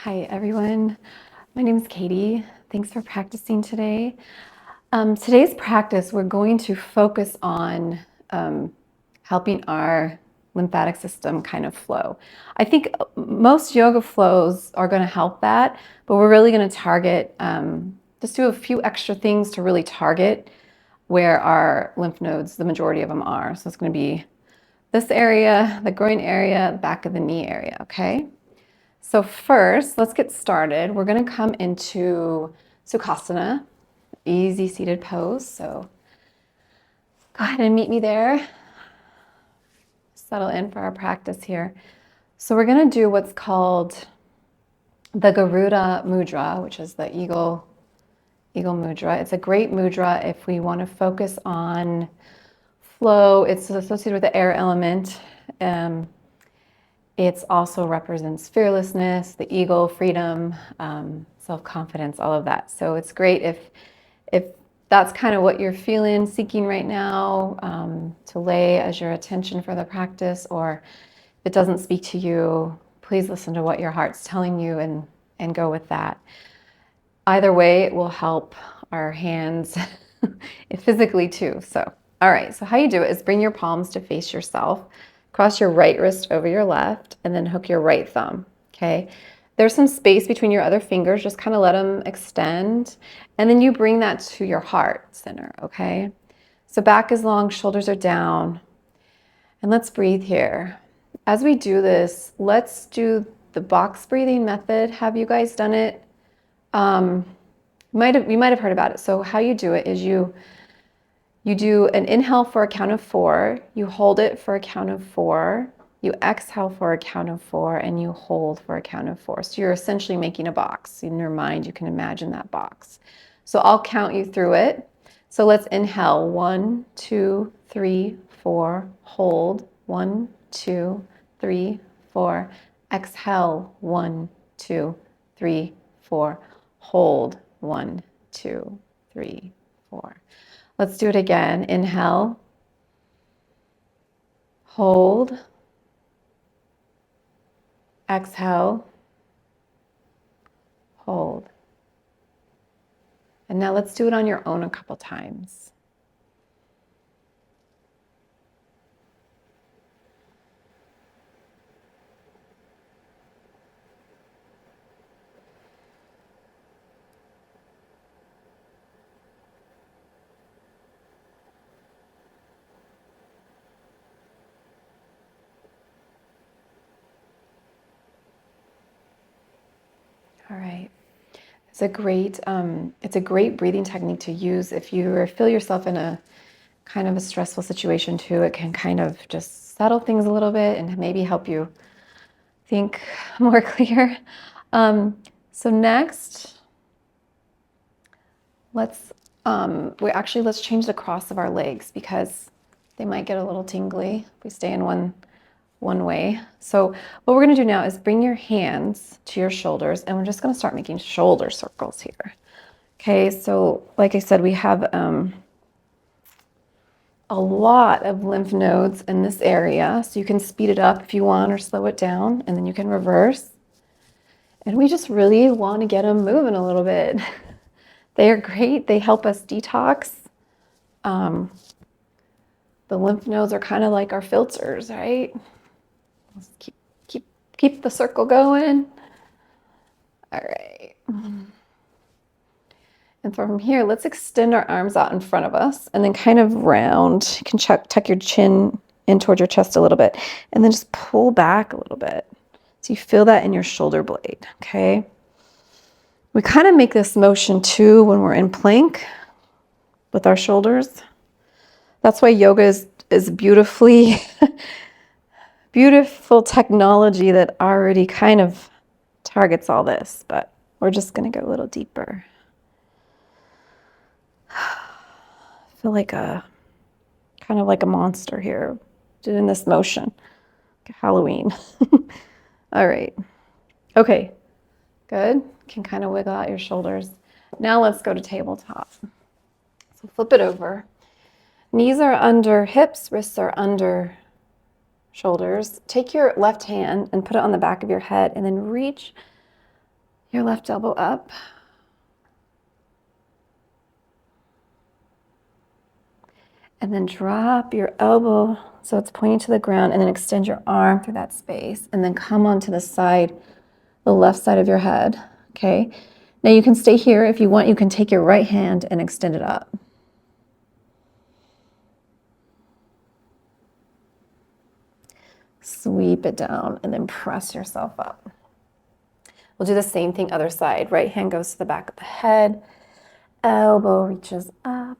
Hi everyone, my name is Katie. Thanks for practicing today. Today's practice, we're going to focus on helping our lymphatic system kind of flow. I think most yoga flows are going to help that, but we're really going to target, just do a few extra things to really target where our lymph nodes, the majority of them are. So it's going to be this area, the groin area, the back of the knee area, okay? So first, let's get started. We're going to come into Sukhasana, easy seated pose. So go ahead and meet me there. Settle in for our practice here. So we're going to do what's called the Garuda Mudra, which is the eagle mudra. It's a great mudra if we want to focus on flow. It's associated with the air element. It also represents fearlessness, the eagle, freedom, self-confidence, all of that. So it's great if that's kind of what you're feeling, seeking right now, to lay as your attention for the practice, or if it doesn't speak to you, please listen to what your heart's telling you and go with that. Either way, it will help our hands physically too. So, all right, so how you do it is bring your palms to face yourself. Cross your right wrist over your left and then hook your right thumb, okay? There's some space between your other fingers, just kind of let them extend. And then you bring that to your heart center, okay? So back is long, shoulders are down. And let's breathe here. As we do this, let's do the box breathing method. Have you guys done it? You might have heard about it. So how you do it is you do an inhale for a count of 4, you hold it for a count of 4, you exhale for a count of 4, and you hold for a count of 4. So you're essentially making a box. In your mind, you can imagine that box. So I'll count you through it. So let's inhale, 1, 2, 3, 4, hold, 1, 2, 3, 4, exhale, 1, 2, 3, 4, hold, 1, 2, 3, 4. Let's do it again. Inhale, hold, exhale, hold. And now let's do it on your own a couple times. All right. It's a great breathing technique to use if you feel yourself in a kind of a stressful situation too. It can kind of just settle things a little bit and maybe help you think more clear. So next, let's change the cross of our legs because they might get a little tingly if we stay in one way. So what we're going to do now is bring your hands to your shoulders and we're just going to start making shoulder circles here. Okay, so like I said, we have a lot of lymph nodes in this area, so you can speed it up if you want or slow it down, and then you can reverse. And we just really want to get them moving a little bit. They are great. They help us detox. The lymph nodes are kind of like our filters, right? Let's keep the circle going. All right. And from here, let's extend our arms out in front of us and then kind of round. You can tuck your chin in towards your chest a little bit and then just pull back a little bit. So you feel that in your shoulder blade, okay? We kind of make this motion too when we're in plank with our shoulders. That's why yoga is beautiful technology that already kind of targets all this, but we're just going to go a little deeper. I feel like kind of like a monster here doing this motion. Like Halloween. All right. Okay. Good. Can kind of wiggle out your shoulders. Now let's go to tabletop. So flip it over. Knees are under hips, wrists are under shoulders. Take your left hand and put it on the back of your head and then reach your left elbow up. And then drop your elbow so it's pointing to the ground, and then extend your arm through that space, and then come onto the side, the left side of your head, okay? Now you can stay here. If you want, you can take your right hand and extend it up. Sweep it down and then press yourself up. We'll do the same thing other side. Right hand goes to the back of the head, elbow reaches up.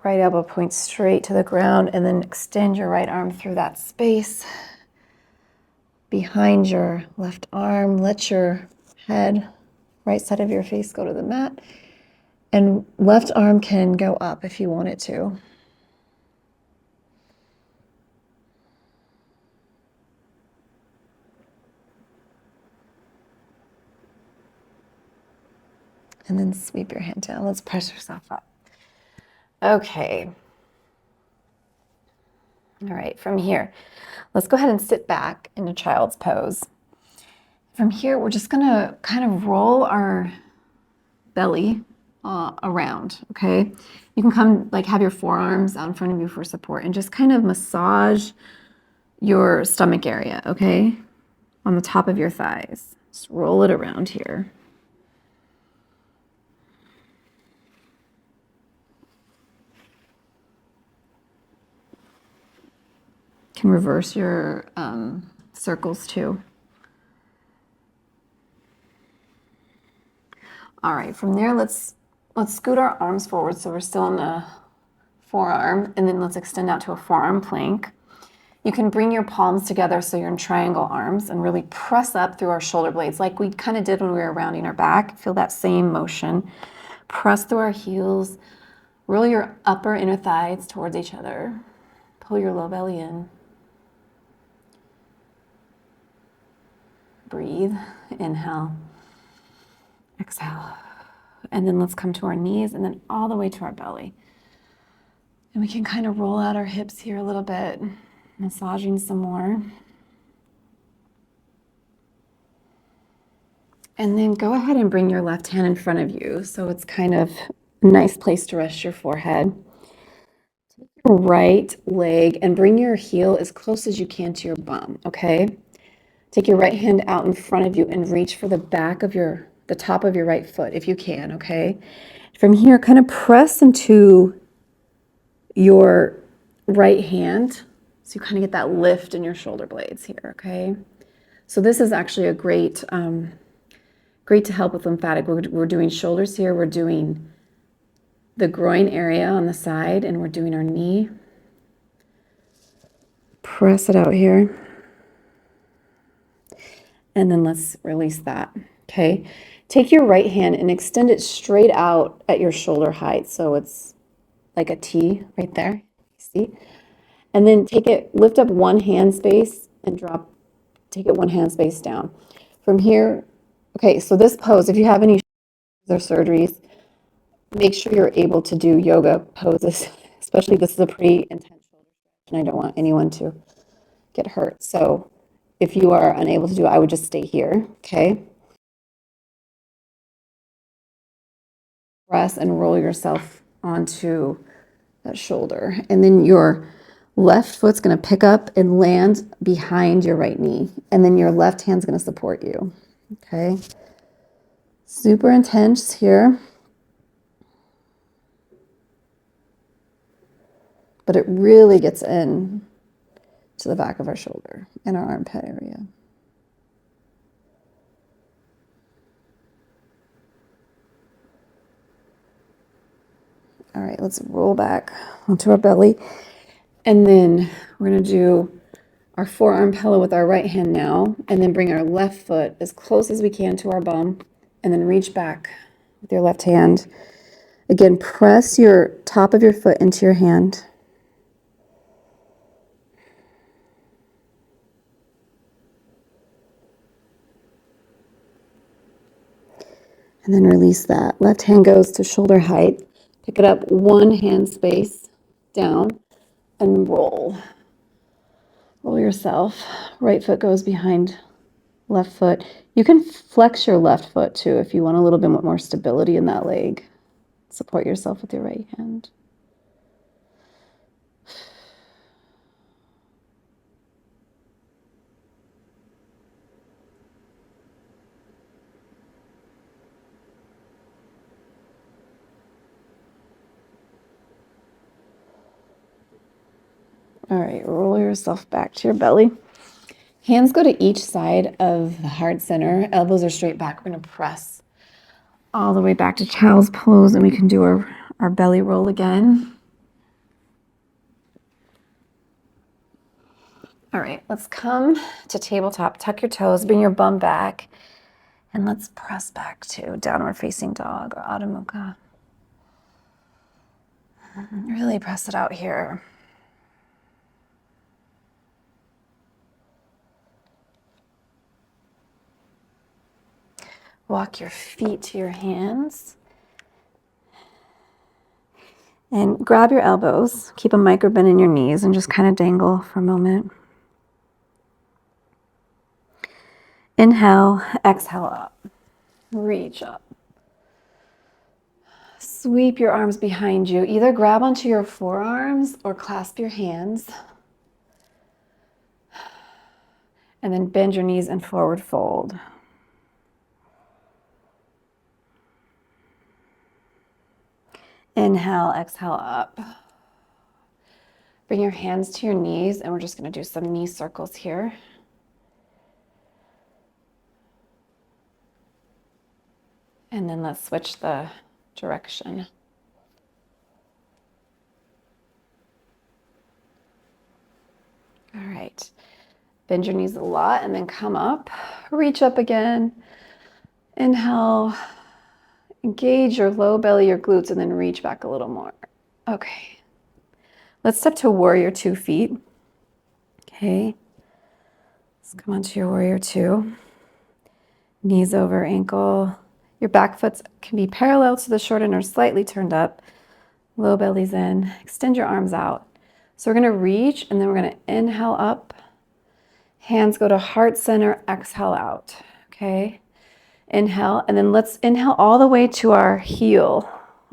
Right elbow points straight to the ground, and then extend your right arm through that space behind your left arm. Let your head, right side of your face, go to the mat. And left arm can go up if you want it to. And then sweep your hand down. Let's press yourself up. Okay. All right, from here, let's go ahead and sit back into child's pose. From here, we're just gonna kind of roll our belly around, okay? You can come, like, have your forearms out in front of you for support and just kind of massage your stomach area, okay? On the top of your thighs. Just roll it around here. You can reverse your circles too. All right, from there, let's scoot our arms forward so we're still in the forearm, and then let's extend out to a forearm plank. You can bring your palms together so you're in triangle arms and really press up through our shoulder blades like we kind of did when we were rounding our back. Feel that same motion. Press through our heels. Roll your upper inner thighs towards each other. Pull your low belly in. Breathe. Inhale. Exhale. And then let's come to our knees and then all the way to our belly. And we can kind of roll out our hips here a little bit, massaging some more. And then go ahead and bring your left hand in front of you so it's kind of a nice place to rest your forehead. Take your right leg and bring your heel as close as you can to your bum, okay? Take your right hand out in front of you and reach for the back of the top of your right foot if you can, okay? From here, kind of press into your right hand so you kind of get that lift in your shoulder blades here, okay? So this is actually a great to help with lymphatic. We're doing shoulders here, we're doing the groin area on the side, and we're doing our knee. Press it out here. And then let's release that, okay? Take your right hand and extend it straight out at your shoulder height. So it's like a T right there, see? And then lift up one hand space and take it one hand space down. From here, okay, so this pose, if you have any or surgeries, make sure you're able to do yoga poses, especially this is a pretty intense shoulder stretch and I don't want anyone to get hurt. So if you are unable to do it, I would just stay here, okay? Press and roll yourself onto that shoulder. And then your left foot's gonna pick up and land behind your right knee. And then your left hand's gonna support you, okay? Super intense here. But it really gets in to the back of our shoulder and our armpit area. All right, let's roll back onto our belly. And then we're gonna do our forearm pillow with our right hand now, and then bring our left foot as close as we can to our bum, and then reach back with your left hand. Again, press your top of your foot into your hand. And then release that. Left hand goes to shoulder height. Pick it up one hand space down and roll. Roll yourself. Right foot goes behind left foot. You can flex your left foot too if you want a little bit more stability in that leg. Support yourself with your right hand. All right, roll yourself back to your belly. Hands go to each side of the heart center. Elbows are straight back. We're going to press all the way back to child's pose, and we can do our belly roll again. All right, let's come to tabletop. Tuck your toes, bring your bum back, and let's press back to downward facing dog or Adho Mukha. Really press it out here. Walk your feet to your hands. And grab your elbows. Keep a micro bend in your knees and just kind of dangle for a moment. Inhale, exhale up. Reach up. Sweep your arms behind you. Either grab onto your forearms or clasp your hands. And then bend your knees and forward fold. Inhale, exhale up. Bring your hands to your knees, and we're just going to do some knee circles here. And then let's switch the direction. All right. Bend your knees a lot and then come up. Reach up again. Inhale. Engage your low belly, your glutes, and then reach back a little more. Okay. Let's step to warrior 2 feet. Okay. Let's come onto your warrior 2. Knees over ankle. Your back foot can be parallel to the short end or slightly turned up. Low belly's in. Extend your arms out. So we're going to reach, and then we're going to inhale up. Hands go to heart center, exhale out. Okay. Inhale, and then let's inhale all the way to our heel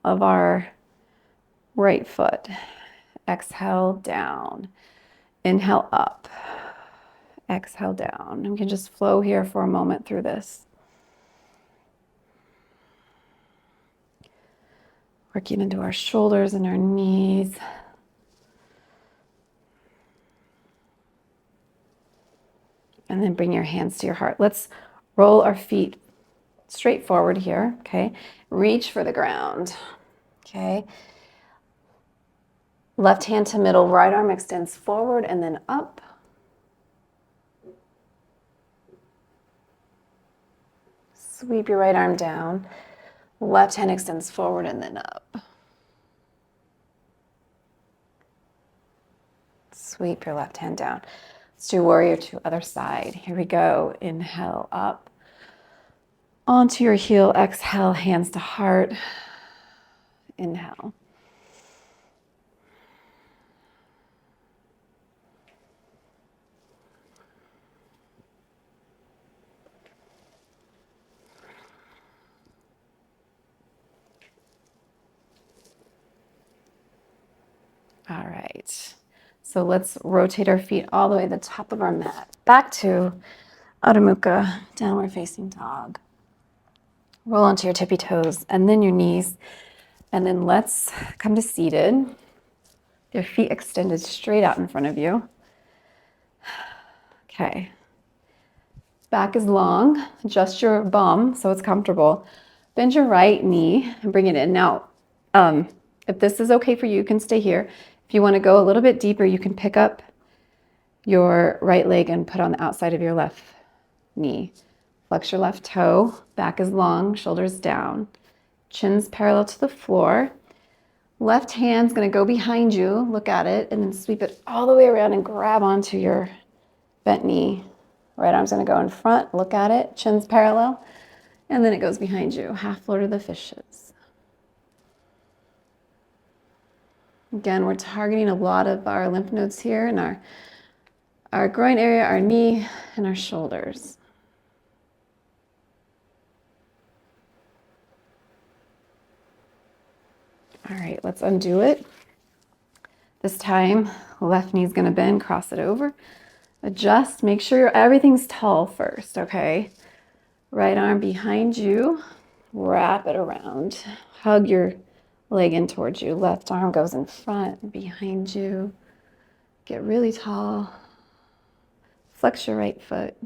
of our right foot. Exhale down. Inhale up. Exhale down. And we can just flow here for a moment through this. Working into our shoulders and our knees. And then bring your hands to your heart. Let's roll our feet straight forward here, okay? Reach for the ground, okay? Left hand to middle, right arm extends forward and then up. Sweep your right arm down. Left hand extends forward and then up. Sweep your left hand down. Let's do warrior 2, other side. Here we go. Inhale up. Onto your heel, exhale, hands to heart. Inhale. All right. So let's rotate our feet all the way to the top of our mat. Back to Adho Mukha, downward facing dog. Roll onto your tippy toes and then your knees. And then let's come to seated. Your feet extended straight out in front of you. Okay. Back is long. Adjust your bum so it's comfortable. Bend your right knee and bring it in. Now, if this is okay for you, you can stay here. If you want to go a little bit deeper, you can pick up your right leg and put on the outside of your left knee. Flex your left toe. Back is long, shoulders down. Chin's parallel to the floor. Left hand's going to go behind you. Look at it and then sweep it all the way around and grab onto your bent knee. Right arm's going to go in front. Look at it. Chin's parallel. And then it goes behind you. Half floor to the fishes. Again, we're targeting a lot of our lymph nodes here in our groin area, our knee, and our shoulders. All right, let's undo it. This time, left knee's gonna bend, cross it over. Adjust, make sure everything's tall first, okay? Right arm behind you, wrap it around. Hug your leg in towards you. Left arm goes in front, behind you. Get really tall. Flex your right foot.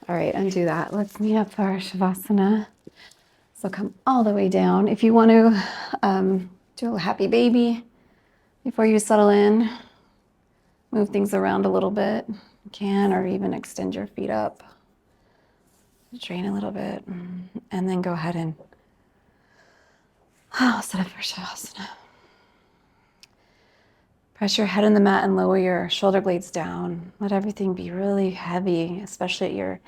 All right, undo that. Let's meet up for our Savasana. So come all the way down. If you want to do a happy baby before you settle in, move things around a little bit. You can, or even extend your feet up. Drain a little bit. And then go ahead and set up for Savasana. Press your head in the mat and lower your shoulder blades down. Let everything be really heavy, especially at your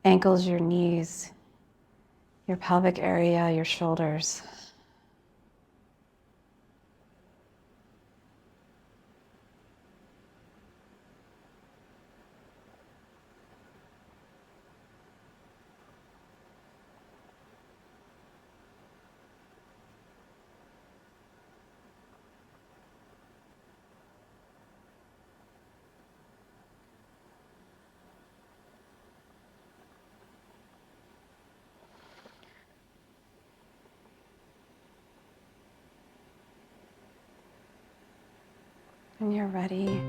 ankles, your knees, your pelvic area, your shoulders. When you're ready,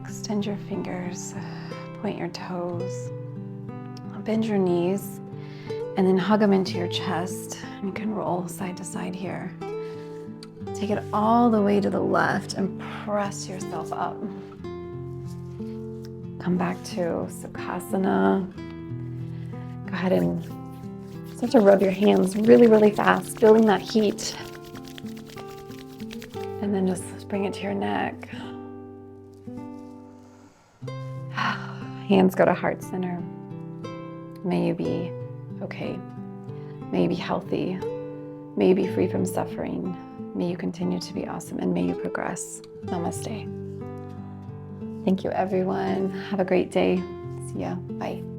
extend your fingers, point your toes, bend your knees, and then hug them into your chest. And you can roll side to side here. Take it all the way to the left and press yourself up. Come back to Sukhasana. Go ahead and start to rub your hands really, really fast, building that heat. And then just bring it to your neck. Hands go to heart center. May you be okay. May you be healthy. May you be free from suffering. May you continue to be awesome, and may you progress. Namaste. Thank you, everyone. Have a great day. See ya. Bye.